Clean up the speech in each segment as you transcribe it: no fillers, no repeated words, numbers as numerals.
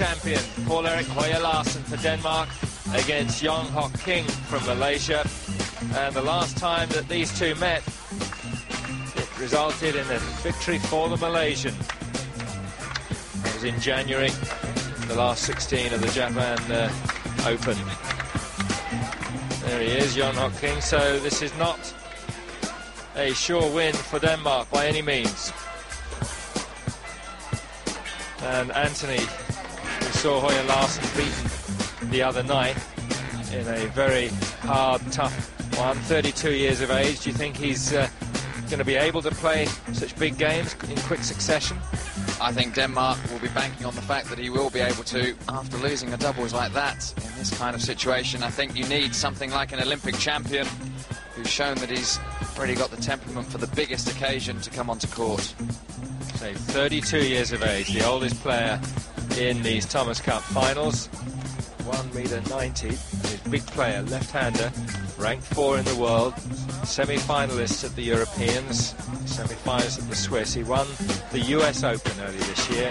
Champion Paul-Erik Høyer Larsen for Denmark against Yong Hock King from Malaysia. And the last time that these two met, it resulted in a victory for the Malaysian. It was in January, the last 16 of the Japan Open. There he is, Yong Hock King. So this is not a sure win for Denmark by any means. And Anthony, we saw Høyer Larsen beaten the other night in a very hard, tough one. 32 years of age. Do you think he's going to be able to play such big games in quick succession? I think Denmark will be banking on the fact that he will be able to, after losing a doubles like that in this kind of situation. I think you need something like an Olympic champion who's shown that he's already got the temperament for the biggest occasion to come onto court. So 32 years of age, the oldest player in these Thomas Cup finals. 1.90 m, he's a big player, left-hander, ranked 4 in the world, semi-finalist at the Europeans, semi-finalist at the Swiss. He won the US Open earlier this year,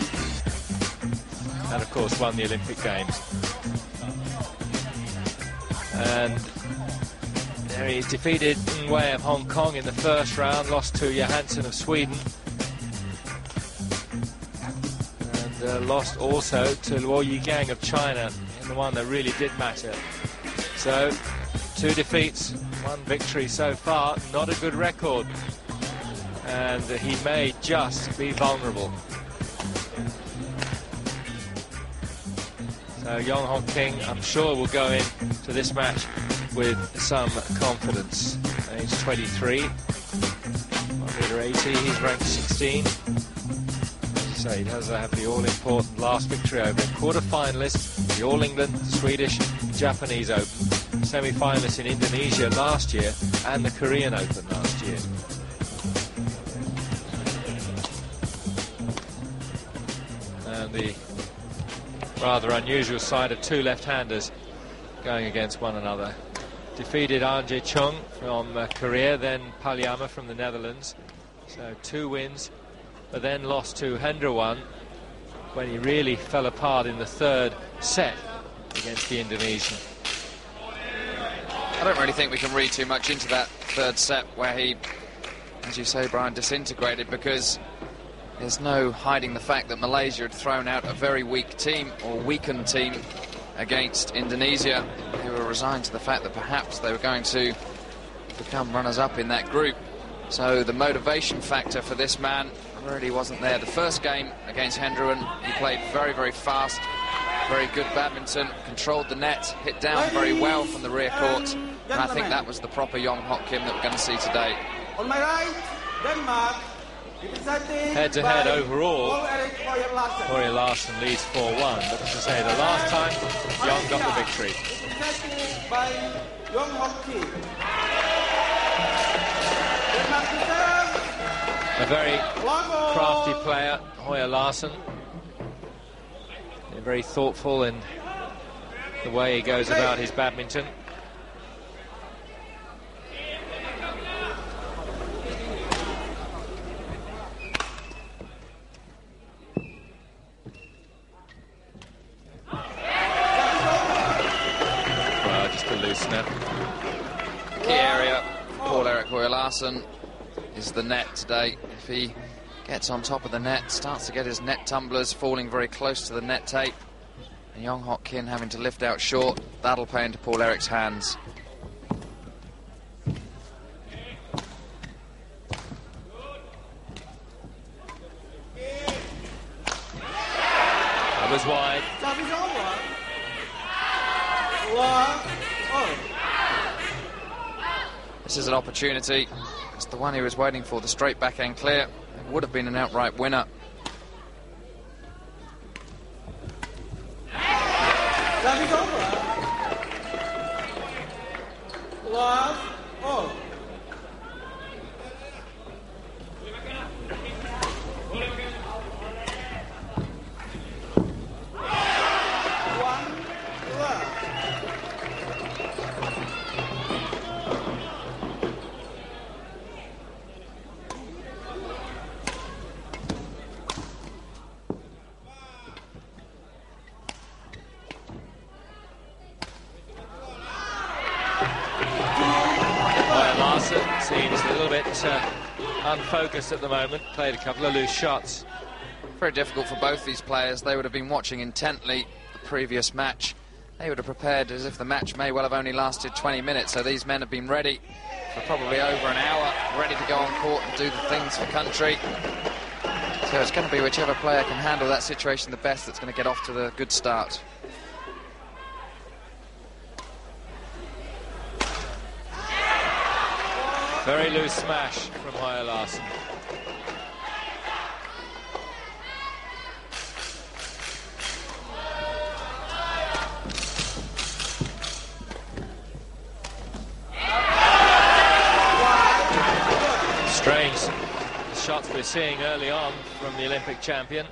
and of course won the Olympic Games. And there he is, defeated Ng Wei of Hong Kong in the first round, lost to Johansson of Sweden, and lost also to Luo Yigang of China in the one that really did matter. So 2 defeats, 1 victory so far, not a good record, and he may just be vulnerable. So Yong Hock King, I'm sure, will go into this match with some confidence. Age 23, 1.80 m, he's ranked 16. So he does have the all-important last victory over him. Quarter-finalist, the All England, Swedish, Japanese Open, semi-finalist in Indonesia last year, and the Korean Open last year. And the rather unusual side of 2 left-handers going against one another. Defeated Ahn Jae-chung from Korea, then Palyama from the Netherlands. So 2 wins, but then lost to Henderwan when he really fell apart in the 3rd set against the Indonesian. I don't really think we can read too much into that 3rd set where he, as you say, Brian, disintegrated, because there's no hiding the fact that Malaysia had thrown out a very weak team, or weakened team, against Indonesia, who were resigned to the fact that perhaps they were going to become runners-up in that group. So the motivation factor for this man really wasn't there. The first game against Henderwan, he played very, very fast, very good badminton, controlled the net, hit down very well from the rear court, and I think that was the proper Yong Hock Kim that we're going to see today. On my right, Denmark. Head-to-head overall, Høyer Larsen leads 4-1, but as I say, the last time, Yong got the victory. By Yong Hock Kim. A very crafty player, Høyer Larsen. Very thoughtful in the way he goes about his badminton. Well, just a loosener. Key area for Paul-Erik Høyer Larsen is the net today. If he gets on top of the net, starts to get his net tumblers falling very close to the net tape, and Yong Hock Kim having to lift out short, that'll play into Paul-Erik's hands. That was wide. This is an opportunity. It's the one he was waiting for, the straight backhand clear. It would have been an outright winner. bit unfocused at the moment, played a couple of loose shots. Very difficult for both these players. They would have been watching intently the previous match. They would have prepared as if the match may well have only lasted 20 minutes, so these men have been ready for probably over an hour, ready to go on court and do the things for country. So it's going to be whichever player can handle that situation the best that's going to get off to the good start. Very loose smash from Høyer Larsen. Strange shots we're seeing early on from the Olympic champion.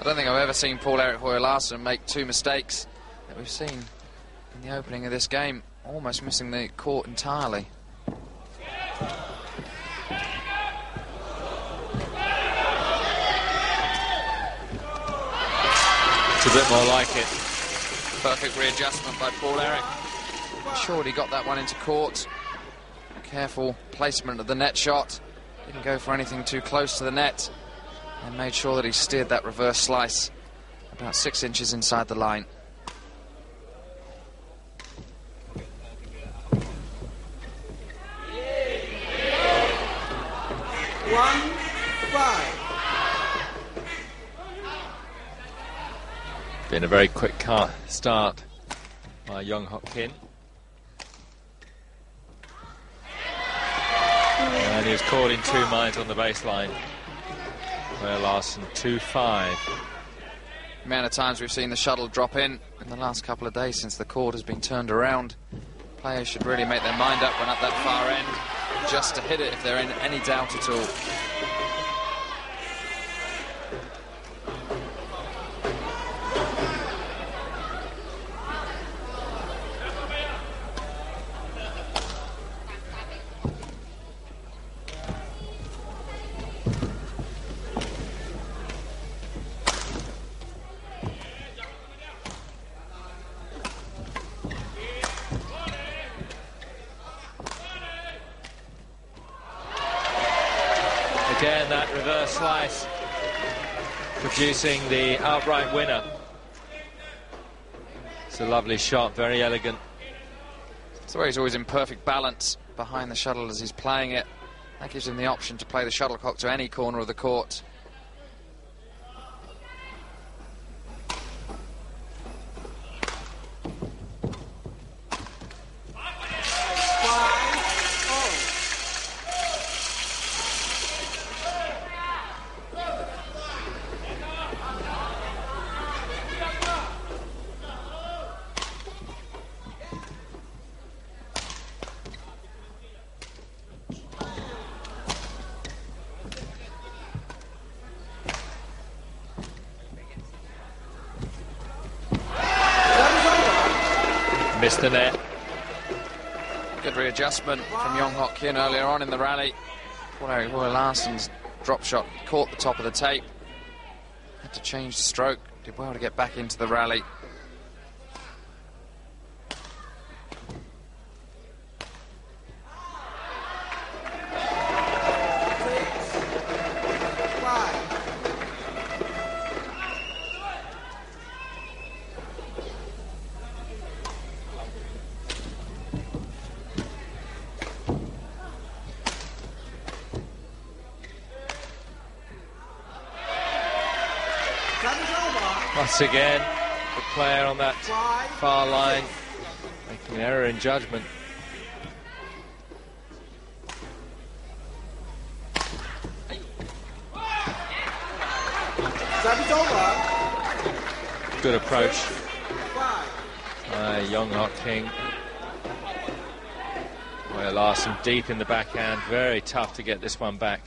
I don't think I've ever seen Paul-Erik Høyer Larsen make two mistakes that we've seen in the opening of this game, almost missing the court entirely. It's a bit more like it. Perfect readjustment by Paul-Erik. Sure, he got that one into court. Careful placement of the net shot. Didn't go for anything too close to the net, and made sure that he steered that reverse slice about 6 inches inside the line. Been a very quick start by Young-Hok Kim. And he was caught in 2 minds on the baseline. Høyer Larsen 2-5. The amount of times we've seen the shuttle drop in the last couple of days since the court has been turned around. Players should really make their mind up when at that far end, just to hit it if they're in any doubt at all. Again, that reverse slice producing the outright winner. It's a lovely shot, very elegant. It's where he's always in perfect balance behind the shuttle as he's playing it. That gives him the option to play the shuttlecock to any corner of the court. Missed the net. Good readjustment from Young-Hok Kim earlier on in the rally. Paul-Erik Høyer Larsen's drop shot caught the top of the tape. Had to change the stroke. Did well to get back into the rally. Once again, the player on that far line making an error in judgment. Good approach by Young-Hok Kim. Høyer Larsen deep in the backhand, very tough to get this one back.